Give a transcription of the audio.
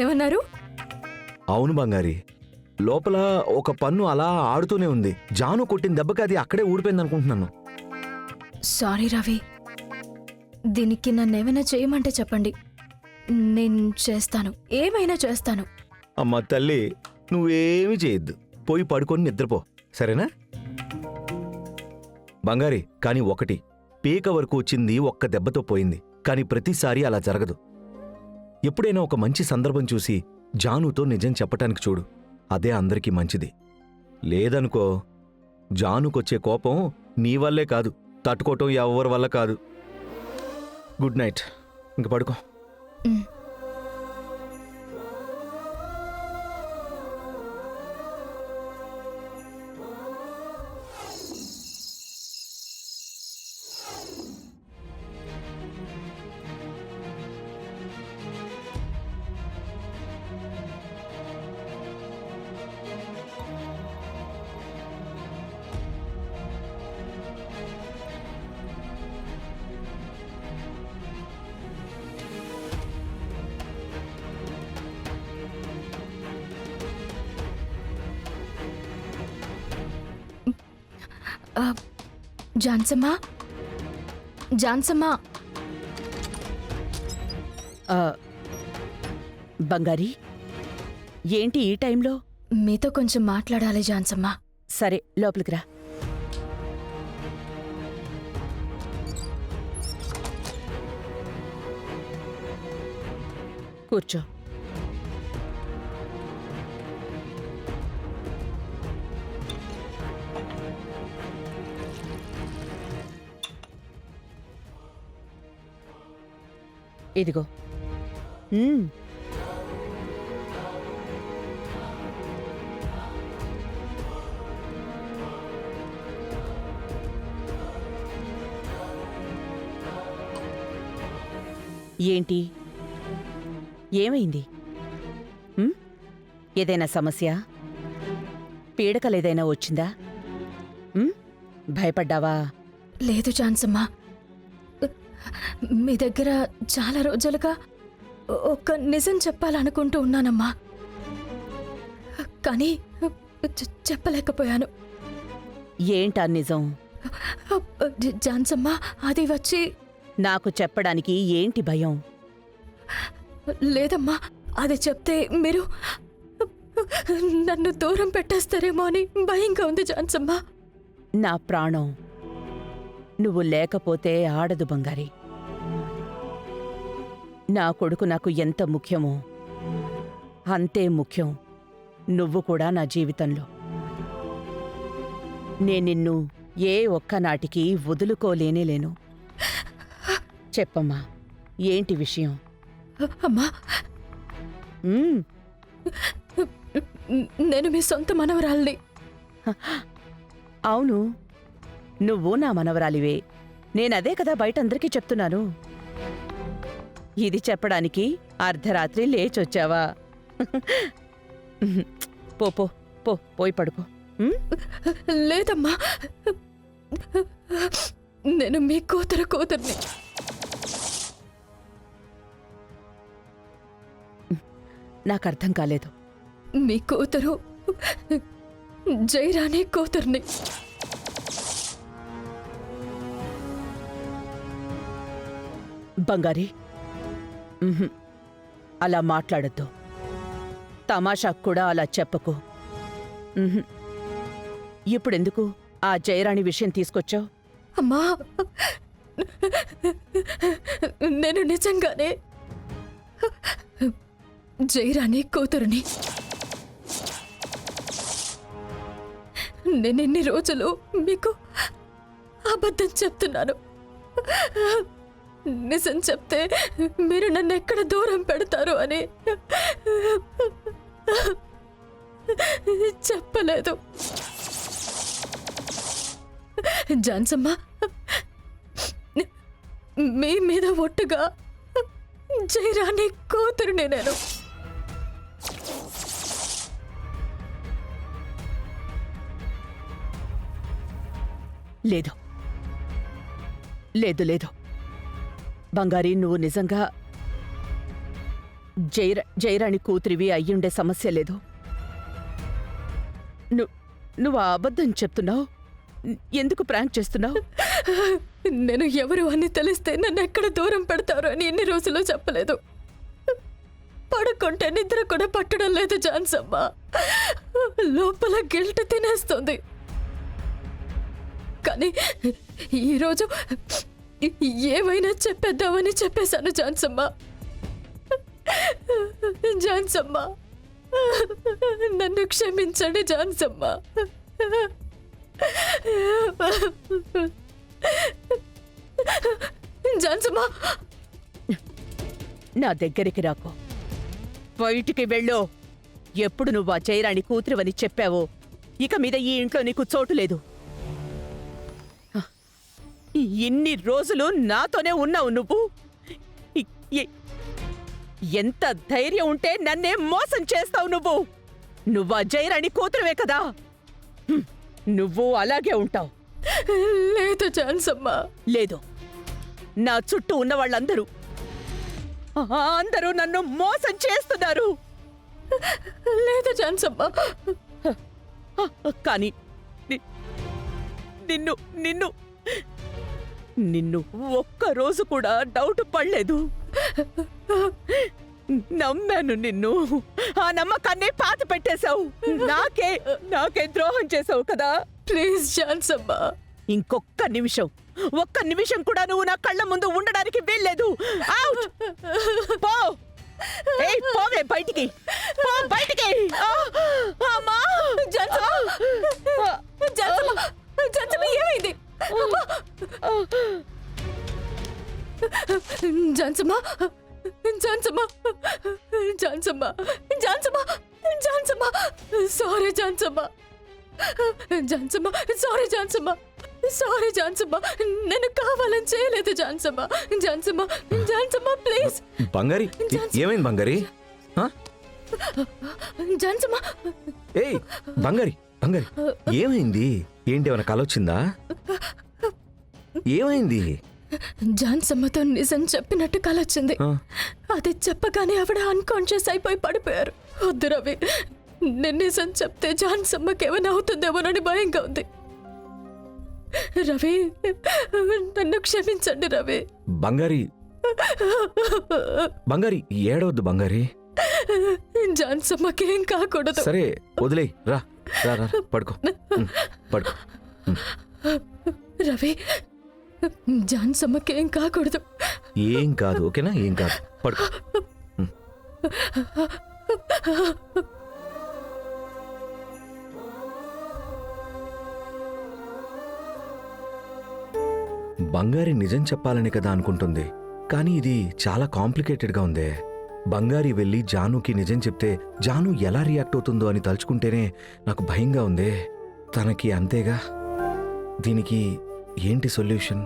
ఏమన్నారు? అవును బంగారి, లోపల ఒక పన్ను అలా ఆడుతూనే ఉంది. జాను కొట్టిన దెబ్బకి అది అక్కడే ఊడిపోయింది అనుకుంటున్నాను. సారీ రవి, దీనికి నన్నేమైనా చేయమంటే చెప్పండి, నేను చేస్తాను, ఏమైనా చేస్తాను. అమ్మ తల్లి, నువ్వేమీ చేయొద్దు. పోయి పడుకొని నిద్రపో, సరేనా? బంగారి, కాని ఒకటి, పీక వరకు వచ్చింది ఒక్క దెబ్బతో పోయింది. కాని ప్రతిసారి అలా జరగదు. ఎప్పుడైనా ఒక మంచి సందర్భం చూసి జానుతో నిజం చెప్పటానికి చూడు. అదే అందరికీ మంచిది. లేదనుకో, జానుకొచ్చే కోపం నీ వల్లే కాదు, తట్టుకోవటం ఎవరి వల్ల కాదు. గుడ్ నైట్, ఇంక పడుకో. జాన్సమ్మా, జాన్సమ్మా. బంగారి, ఏంటి ఈ టైంలో? మీతో కొంచెం మాట్లాడాలి జాన్సమ్మా. సరే, లోపలికి రా. కూర్చో. ఇదిగో. ఏంటి, ఏమైంది? ఏదైనా సమస్య? పీడకలేదైనా వచ్చిందా? భయపడ్డావా? లేదు జాన్సమ్మా, మీ దగ్గర చాలా రోజులుగా ఒక నిజం చెప్పాలనుకుంటూ ఉన్నానమ్మా, కానీ చెప్పలేకపోయాను. ఏంటా నిజం? జాన్సమ్మా, అది వచ్చి నాకు చెప్పడానికి ఏంటి భయం? లేదమ్మా, అది చెప్తే మీరు నన్ను దూరం పెట్టేస్తారేమో అని భయంగా ఉంది జాన్సమ్మా. నా ప్రాణం నువ్వు లేకపోతే ఆడదు బంగారి. నా కొడుకు నాకు ఎంత ముఖ్యమో అంతే ముఖ్యం నువ్వు కూడా నా జీవితంలో. నిన్ను ఏ ఒక్కనాటికి వదులుకోలేనేలేను. చెప్పమ్మా, ఏంటి విషయం? అమ్మా, నేను మీ సొంత మనవరాల్ని. అవును, నువ్వు నా మనవరాలివే. నేనదే కదా బయటందరికీ చెప్తున్నాను. ఇది చెప్పడానికి అర్ధరాత్రి లేచొచ్చావా? పో పో పో, పోయి పడుకో. లేదమ్మా, నేను మీ కూతుర్ని. నాకర్థం కాలేదు. మీ కూతురు జైరాణి కూతుర్ని. బంగారి, అలా మాట్లాడద్దు. తమాషాకు కూడా అలా చెప్పకు. ఇప్పుడెందుకు ఆ జయరాణి విషయం తీసుకొచ్చావు? అమ్మా, నేను నిజంగానే జైరాణి కూతురుని. నేనెన్ని రోజులు మీకు అబద్ధం చెప్తున్నాను. నిజం చెప్తే మీరు నన్ను ఎక్కడ దూరం పెడతారు అని చెప్పలేదు. జాన్సమ్మ, మీ మీద ఒట్టుగా జైరాణి కూతురుని నేను. లేదు లేదు లేదు బంగారి, నువ్వు నిజంగా జయరాణి కూతురివి అయ్యుండే సమస్య లేదు. నువ్వు ఆ అబద్ధం చెప్తున్నావు. ఎందుకు ప్రాంక్ చేస్తున్నావు? నేను ఎవరు అని తెలిస్తే నన్ను ఎక్కడ దూరం పెడతారో అని ఎన్ని రోజులు చెప్పలేదు. పడుకుంటే నిద్ర కూడా పట్టడం లేదు జాన్సమ్మ. లోపల గిల్ట్ తినేస్తుంది. కానీ ఈరోజు ఏమైనా చెప్పేద్దామని చెప్పేశాను జాన్సమ్మ. జాన్సమ్మ, నన్ను క్షమించండి జాన్సమ్మ. జాన్సమ్మ, నా దగ్గరికి రాకు. బయటికి వెళ్ళు. ఎప్పుడు నువ్వు ఆ జయరాణి కూతురివని చెప్పావో ఇక మీద ఈ ఇంట్లో నీకు చోటు లేదు. ఇన్ని రోజులు నాతోనే ఉన్నావు నువ్వు. ఎంత ధైర్యం ఉంటే నన్నే మోసం చేస్తావు నువ్వు. నువ్వు ఆ జయరాణి కూతురువే కదా. నువ్వు అలాగే ఉంటావు. లేదు జాన్సమ్మ. లేదు, నా చుట్టూ ఉన్న వాళ్ళందరూ అందరూ నన్ను మోసం చేస్తున్నారు. లేదు జాన్సమ్మ. కానీ నిన్ను నిన్ను నిన్ను ఒక్కరోజు కూడా డౌట్ పడలేదు. నమ్మాను నిన్ను. ఆ నమ్మకాన్ని పాత పెట్టేశావు. నాకే ద్రోహం చేసావు కదా. ప్లీజ్ జాన్సమ్మ. ఒక్క నిమిషం కూడా నువ్వు నా కళ్ళ ముందు ఉండడానికి వీల్లేదు. అవుట్! పో! ఏయ్, పోవే బయటికి. పో బయటికి. అమ్మా! జాన్సమ్మ, ఏమైంది? Jansamma, Jansamma, Jansamma, Jansamma, Jansamma, sorry Jansamma. Jansamma, sorry Jansamma. Sorry Jansamma, నేను కావాలని చేయలేదు జాన్సమ్మ. జాన్సమ్మ, జాన్సమ్మ, ప్లీజ్. బంగారి, ఏమైంది బంగారి? జాన్సమ్మ. ఏయ్ బంగారి, బంగారి, ఏమైంది? ఏంటి ఏమైనా కల వచ్చిందా? ఏమైంది? జాన్సమ్మతో నిజం చెప్పినట్టు కలొచ్చింది. అది చెప్పగానే ఆవిడ అన్కాన్షియస్ అయిపోయి పడిపోయారు. వద్దు రవి, నేను నిజం చెప్తే జాన్సమ్మకి ఏమైనా అవుతుందేమోనని భయంగా ఉంది. రవి, నన్ను క్షమించండి రవి. బంగారి, బంగారి, ఏడవద్దు బంగారి. జాన్సమ్మకి ఏం కాకూడదు. సరే వదిలే. రా రా రా, పడుకో పడుకో. రవి, జాన్సమ్మకి ఏం కాకూడదు. ఏం కాదు, ఓకేనా? ఏం కాదు, పడుకో. బంగారి నిజం చెప్పాలని కదా అనుకుంటుంది, కానీ ఇది చాలా కాంప్లికేటెడ్గా ఉందే. బంగారి వెళ్ళి జానుకి నిజం చెప్తే జాను ఎలా రియాక్ట్ అవుతుందో అని తలుచుకుంటేనే నాకు భయంగా ఉందే. తనకి అంతేగా. దీనికి ఏంటి సొల్యూషన్?